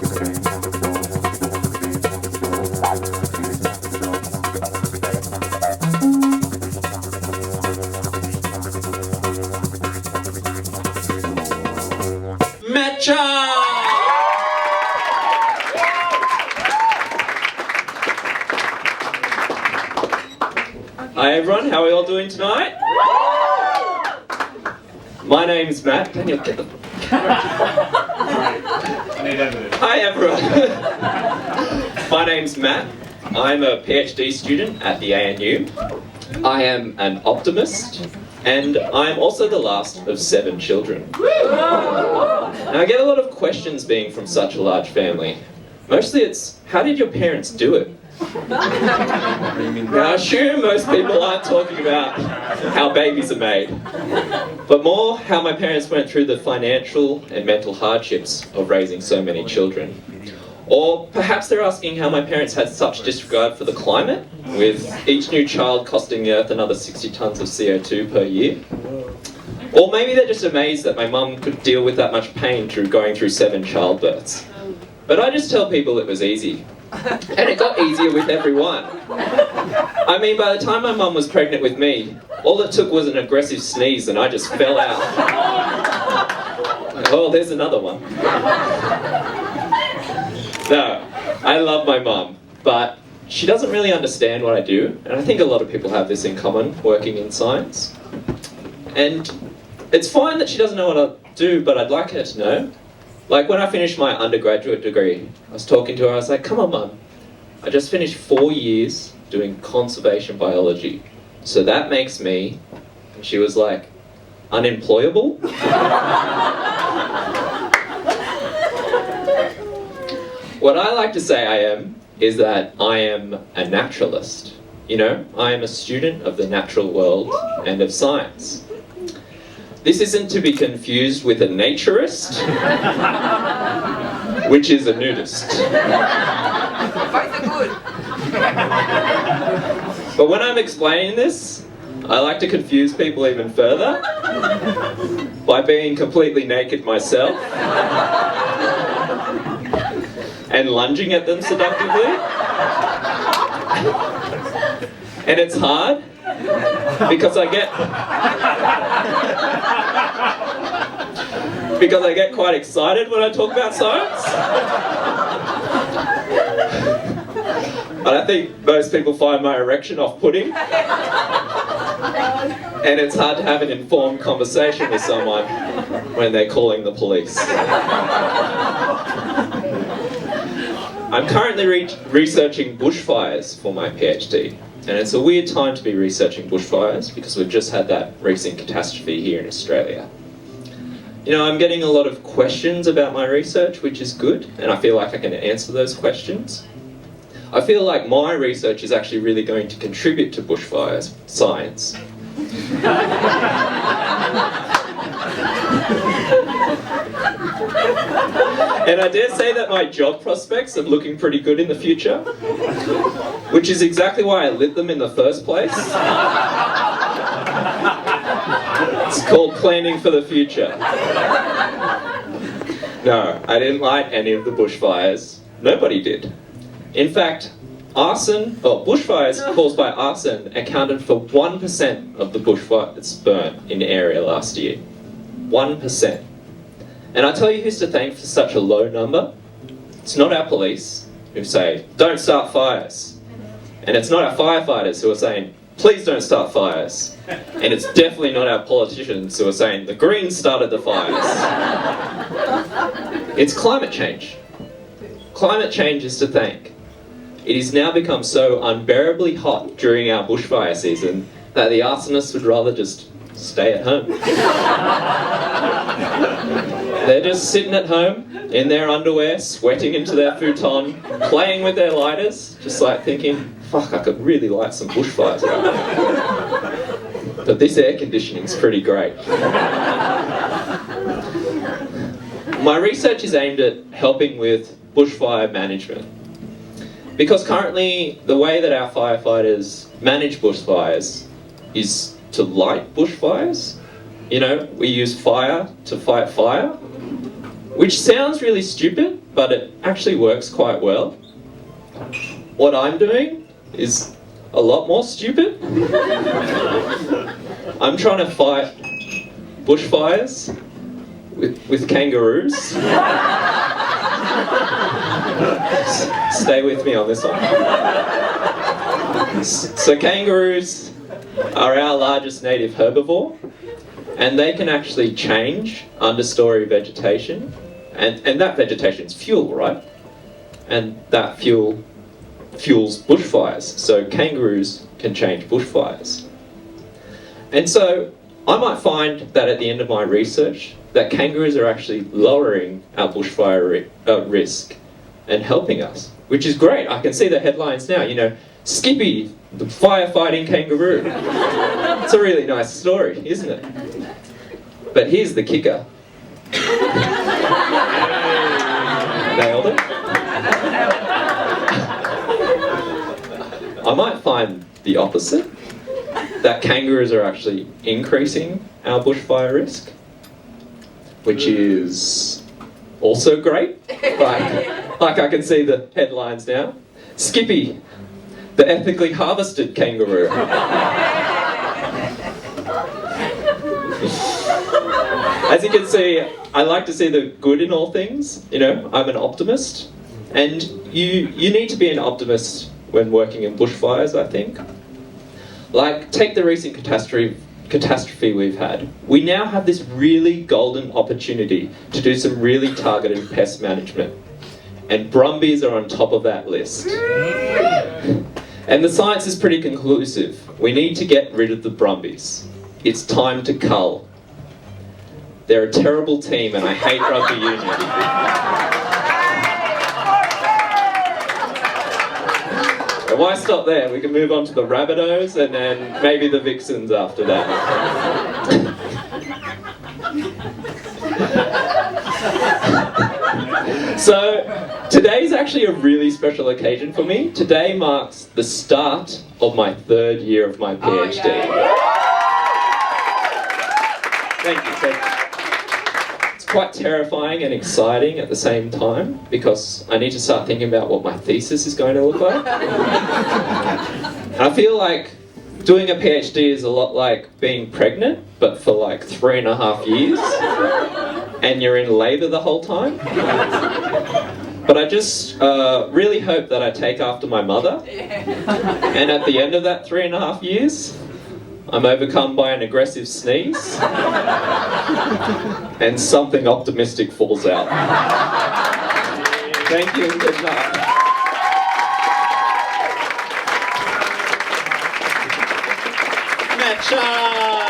Hi everyone, how are we all doing tonight? My name's Matt. Daniel, get the Hi everyone. My name's Matt. I'm a PhD student at the ANU. I am an optimist, and I'm also the last of 7 children. Now I get a lot of questions being from such a large family. Mostly it's, how did your parents do it? Now I assume most people aren't talking about how babies are made, but more how my parents went through the financial and mental hardships of raising so many children. Or perhaps they're asking how my parents had such disregard for the climate, with each new child costing the earth another 60 tonnes of CO2 per year. Or maybe they're just amazed that my mum could deal with that much pain through going through 7 childbirths. But I just tell people it was easy. And it got easier with everyone. I mean, by the time my mum was pregnant with me, all it took was an aggressive sneeze and I just fell out. Oh, there's another one. No, I love my mum, but she doesn't really understand what I do, and I think a lot of people have this in common, working in science. And it's fine that she doesn't know what I do, but I'd like her to know. Like when I finished my undergraduate degree, I was talking to her, I was like, come on mum, I just finished 4 years doing conservation biology, so that makes me, and she was like, unemployable? What I like to say I am, is that I am a naturalist. You know, I am a student of the natural world and of science. This isn't to be confused with a naturist, which is a nudist. But when I'm explaining this, I like to confuse people even further by being completely naked myself and lunging at them seductively. And it's hard because I get quite excited when I talk about science. And I think most people find my erection off-putting. And it's hard to have an informed conversation with someone when they're calling the police. I'm currently researching bushfires for my PhD. And it's a weird time to be researching bushfires because we've just had that recent catastrophe here in Australia. You know, I'm getting a lot of questions about my research, which is good, and I feel like I can answer those questions. I feel like my research is actually really going to contribute to bushfires science. And I dare say that my job prospects are looking pretty good in the future, which is exactly why I lit them in the first place. It's called planning for the future. No, I didn't light any of the bushfires. Nobody did. In fact, bushfires caused by arson accounted for 1% of the bushfires burnt in the area last year. 1%. And I tell you who's to thank for such a low number. It's not our police who say, don't start fires. And it's not our firefighters who are saying, please don't start fires. And it's definitely not our politicians who are saying, the Greens started the fires. It's climate change. Climate change is to thank. It has now become so unbearably hot during our bushfire season that the arsonists would rather just stay at home. They're just sitting at home in their underwear, sweating into their futon, playing with their lighters, just like thinking, fuck, I could really light some bushfires right now. But this air conditioning's pretty great. My research is aimed at helping with bushfire management. Because currently, the way that our firefighters manage bushfires is to light bushfires. You know, we use fire to fight fire. which sounds really stupid, but it actually works quite well. What I'm doing is a lot more stupid. I'm trying to fight bushfires with kangaroos. Stay with me on this one. So kangaroos are our largest native herbivore, and they can actually change understory vegetation, and that vegetation is fuel, right? And that fuel fuels bushfires, so kangaroos can change bushfires. And so I might find that at the end of my research that kangaroos are actually lowering our bushfire risk and helping us, which is great. I can see the headlines now, you know, Skippy, the firefighting kangaroo. It's a really nice story, isn't it? But here's the kicker. Nailed it. I might find the opposite, that kangaroos are actually increasing our bushfire risk, which is also great. Like I can see the headlines now. Skippy, the ethically harvested kangaroo. As you can see, I like to see the good in all things. You know, I'm an optimist, and you need to be an optimist when working in bushfires, I think. Like, take the recent catastrophe we've had. We now have this really golden opportunity to do some really targeted pest management. And brumbies are on top of that list. And the science is pretty conclusive. We need to get rid of the brumbies. It's time to cull. They're a terrible team and I hate rugby union. And why stop there? We can move on to the Rabbitohs and then maybe the Vixens after that. So, today's actually a really special occasion for me. Today marks the start of my 3rd year of my PhD. Thank you. It's quite terrifying and exciting at the same time because I need to start thinking about what my thesis is going to look like. And I feel like doing a PhD is a lot like being pregnant, but for like 3.5 years, and you're in labour the whole time. But I just really hope that I take after my mother, and at the end of that 3.5 years, I'm overcome by an aggressive sneeze, and something optimistic falls out. Thank you and good night. Matcha!